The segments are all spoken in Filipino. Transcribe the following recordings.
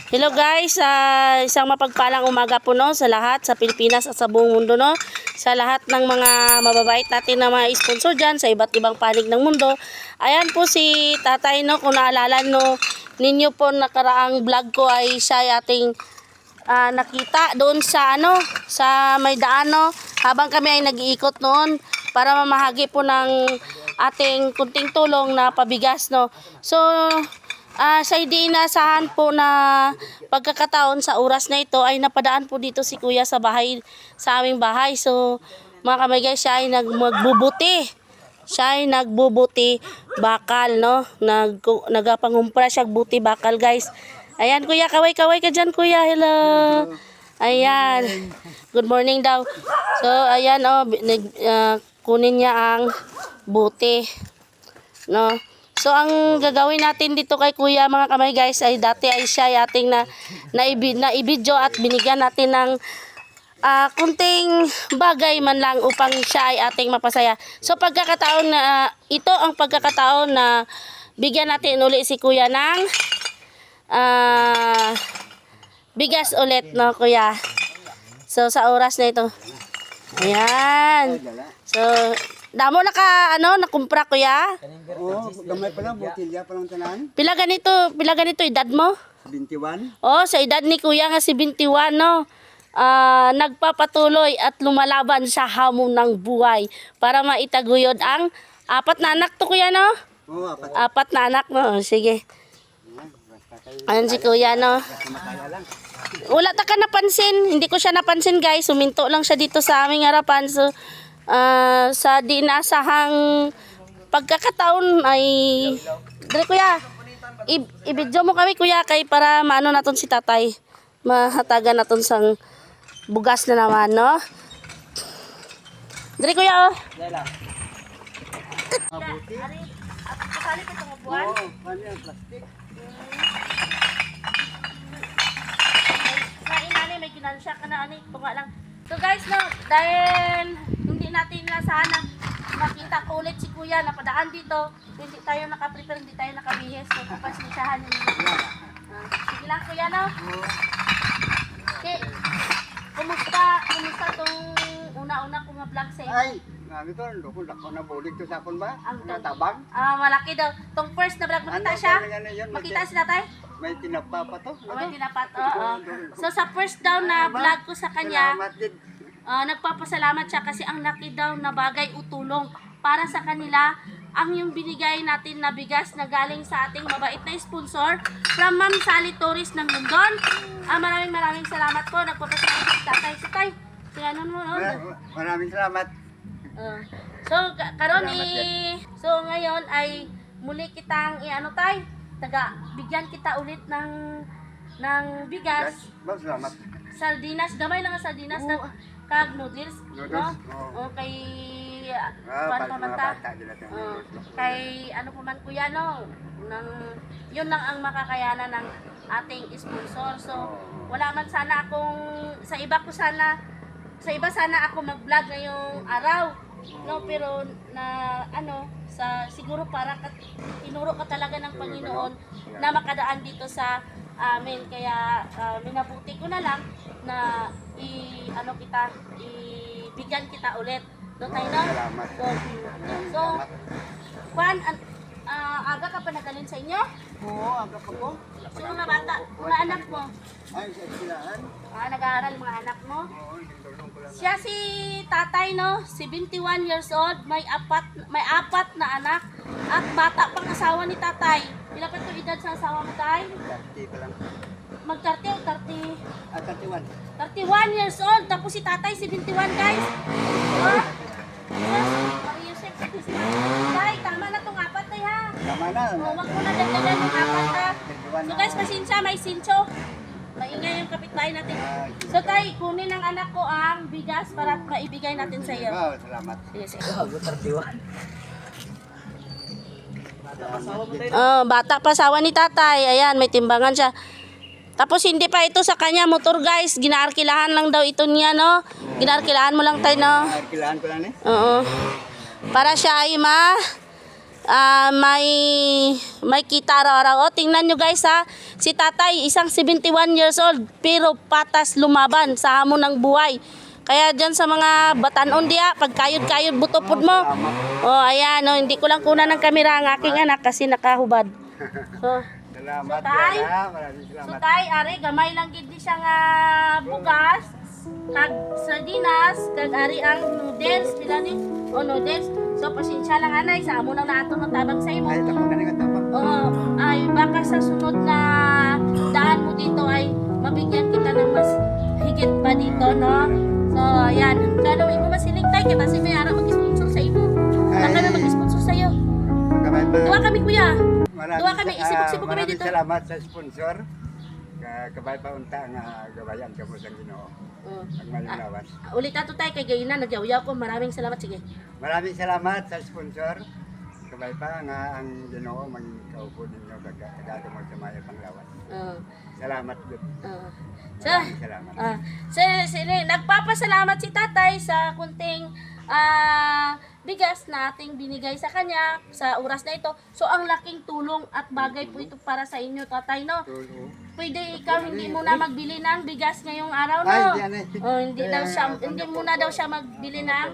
Hello guys, isang mapagpalang umaga po no sa lahat sa Pilipinas at sa buong mundo no. Sa lahat ng mga mababait natin na mga sponsor dyan sa iba't ibang panig ng mundo. Ayan po si Tatay no, kung naalala no ninyo po nakaraang vlog ko ay siya ay ating nakita doon sa sa may daan no, habang kami ay nag-iikot noon para mamahagi po ng ating kunting tulong na pabigas no. So sa hindi inaasahan po na pagkakataon sa oras na ito ay napadaan po dito si Kuya sa bahay, sa aming bahay. So mga kamay siya ay magbubuti. Siya ay nagbubuti bakal no. Nagapangumpra siya buti bakal guys. Ayan Kuya, kaway-kaway ka dyan Kuya. Hello. Ayan. Good morning daw. So ayan kunin niya ang buti. No. So ang gagawin natin dito kay Kuya mga kamay guys ay dati ay siya ay ating na i-video at binigyan natin ng kunting bagay man lang upang siya ay ating mapasaya. So pagkakataon na ito ang pagkakataon na bigyan natin uli si Kuya ng bigas ulit no Kuya. So sa oras na ito. Ayan. So damo nakumpra Kuya? Oo, gamay pa lang, butilya pa lang tanan. Pila ganito edad mo? 21. Oh, sa edad ni Kuya nga si 21 no. Nagpapatuloy at lumalaban sa hamon ng buhay para maitaguyod ang apat na anak to Kuya no? Oo, apat. Apat na anak no. Sige. Ayan si Kuya no. Wala ta ka napansin, hindi ko siya napansin guys. Suminto lang siya dito sa aming harapan. So sa di inasahang pagkakataon ay dire Kuya i-video mo kami Kuya kay para maano naton si Tatay, mahatagan naton sang bugas na naman no. Dire Kuya Mabuti. Ari at kasali ko tong buwan. Oo, ano yan, plastic. Sa inani may kinansya ka na ani tunga lang. So guys no, dahil hindi natin inasahan na makita ko ulit si Kuya na padaan dito, hindi tayo nakaprepare, hindi tayo nakabihis. So kapasnisyahan yun. Sige lang Kuya no. Okay. Kumusta tong una-una ko nga vlog sa inyo? Ay, nami to, lako na bulig to sa akon ba? Ang Natabang. malaki daw. Tong first na vlog makita siya? Makita si Tatay? May tinapa pa to. Oh, may tinapat. Oo. So sa first daw na vlog ko sa kanya, Salamat din. nagpapasalamat siya kasi ang laki daw na bagay o tulong para sa kanila ang yung binigay natin na bigas na galing sa ating mabait na sponsor from Ma'am Sally Torres ng London. Maraming salamat po. Nagpapasalamat si Tatay. Si Tay, sinanon mo no? Maraming salamat. So karon Salamat so ngayon ay muli kitang Tay, bigyan kita ulit ng bigas. Salamat. Sardinas, gamay lang ang sardinas na kag noodles, no? O kay Para pa mga man ta. bata nila tayo. Kay ano pa man Kuya no, yun lang ang makakayanan ng ating sponsor. So wala man sana akong sa iba sana ako mag-vlog ngayong araw. No, pero siguro para tinuro ka talaga ng Panginoon na makadaan dito sa amin, kaya minabuti ko na lang na ibigyan kita ulit. No tayo no? Salamat. So aga ka pa nagalin sa inyo? Oo, aga pa ko. So mga bata, mga anak mo? Ay, sa eskwelahan. Nag-aaral mga anak mo? Oo, tinulong ko lang. Siya si Tatay no, 71 years old, may apat na anak at bata pang asawa ni Tatay. Ilan pa ito edad sa asawa mo Tay? 30 pa lang. Mag-30 o 30? 31. 31 years old, tapos si Tatay 71 guys. Ha? Yes, Maria Joseph 71. Tay, tama na tong apat Tay ha. Tama na. Huwag mo na dagdagan ng apat ha. 31 So guys, pasensya, may sincho. Maingay yung kapitbahay natin. So Tay, kunin ng anak ko ang bigas para maibigay natin sa iyo. Oo, salamat. Yes, bata pa asawa ni Tatay. Ayan, may timbangan siya. Tapos hindi pa ito sa kanya motor guys. Ginaarkilahan lang daw ito niya no. Ginaarkilahan mo lang Tay no. Arkilahan ko lang eh. Oo. Para siya ay may kita araw-araw. O, tingnan nyo guys ha. Si tatay, isang 71 years old, pero patas lumaban sa hamon ng buhay. Kaya dyan sa mga batanon diya, pag kayod-kayod butopod mo. O, ayan, o, hindi ko lang kunan ng kamera ang aking anak kasi nakahubad. So, Salamat Tay. yan, ha. Maraming so salamat. tay, ari, gamay lang gid ni siya nga bugas, kag sardinas, kag ari ang noodles, pila ni? O, noodles. So, pasensya lang anay, sa amo nang naato ng tabang sa imo. Ay, tako na nga tapang. Oo, ay baka sa sunod na daan mo dito ay mabigyan kita ng mas higit pa dito, no? So, ayan. Kano imo masiling tay, kaya kasi may ara mag-sponsor sa imo. Baka Ay. kami mag-sponsor sa iyo. Kamay pa. Duwa kami kuya. Maraming Duwa kami, isibok-sibok kami maraming dito. salamat sa sponsor. Kabay pa unta nga gabayan kamo sa Ginoo. Oo. Ang malinawas. Ulit ato tayo kay gayon na nagyaw-yaw ko. Maraming salamat. Sige. Maraming salamat sa sponsor. Kabay pa nga ang Ginoo magkaupo ninyo kagado mo sa mga panglawas. Oo. Salamat Lord. Oo. So, Maraming salamat. nagpapasalamat si tatay sa kunting bigas na ating binigay sa kanya sa oras na ito. So, ang laking tulong at bagay po ito para sa inyo, tatay, no? Tulo. Pwede ikaw hindi mo na magbili ng bigas ngayong araw, no? Ay, hindi, anay. Oh, hindi daw siya, hindi muna daw siya magbili ng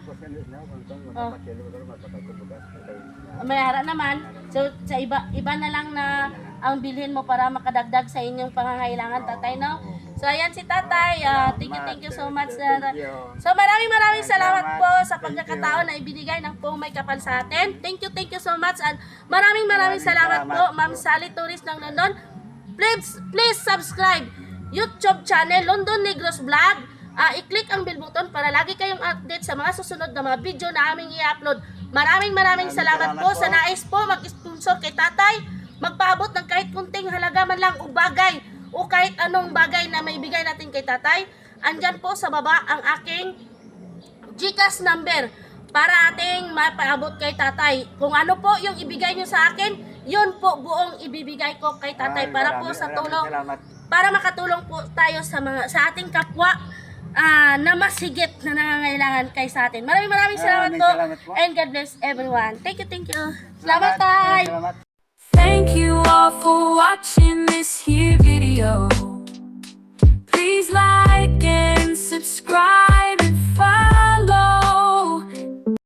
may hara naman. So, sa iba na lang na ang bilhin mo para makadagdag sa inyong pangangailangan, tatay, no? So, ayan si tatay. Thank you so much. So, maraming salamat po sa pagkakataon na ibinigay ng pong may kapal sa atin. Thank you so much. And maraming salamat po, Ma'am Sally Torres ng London. Please subscribe YouTube channel London Negros Vlog. I-click ang bell button para lagi kayong update sa mga susunod na mga video na aming i-upload. Maraming salamat po sa nais po mag-sponsor kay tatay. Magpaabot ng kahit kunting halaga man lang o bagay o kahit anong bagay na may bigay natin kay tatay. Andyan po sa baba ang aking GCash number para ating mapaabot kay tatay. Kung ano po yung ibigay nyo sa akin, yun po buong ibibigay ko kay tatay para po sa tulong, Salamat. para makatulong po tayo sa ating kapwa na mas higit na nangangailangan kay sa atin. Maraming salamat po. Salamat po. And God bless everyone. Thank you. Salamat, tay. Salamat. Thank you all for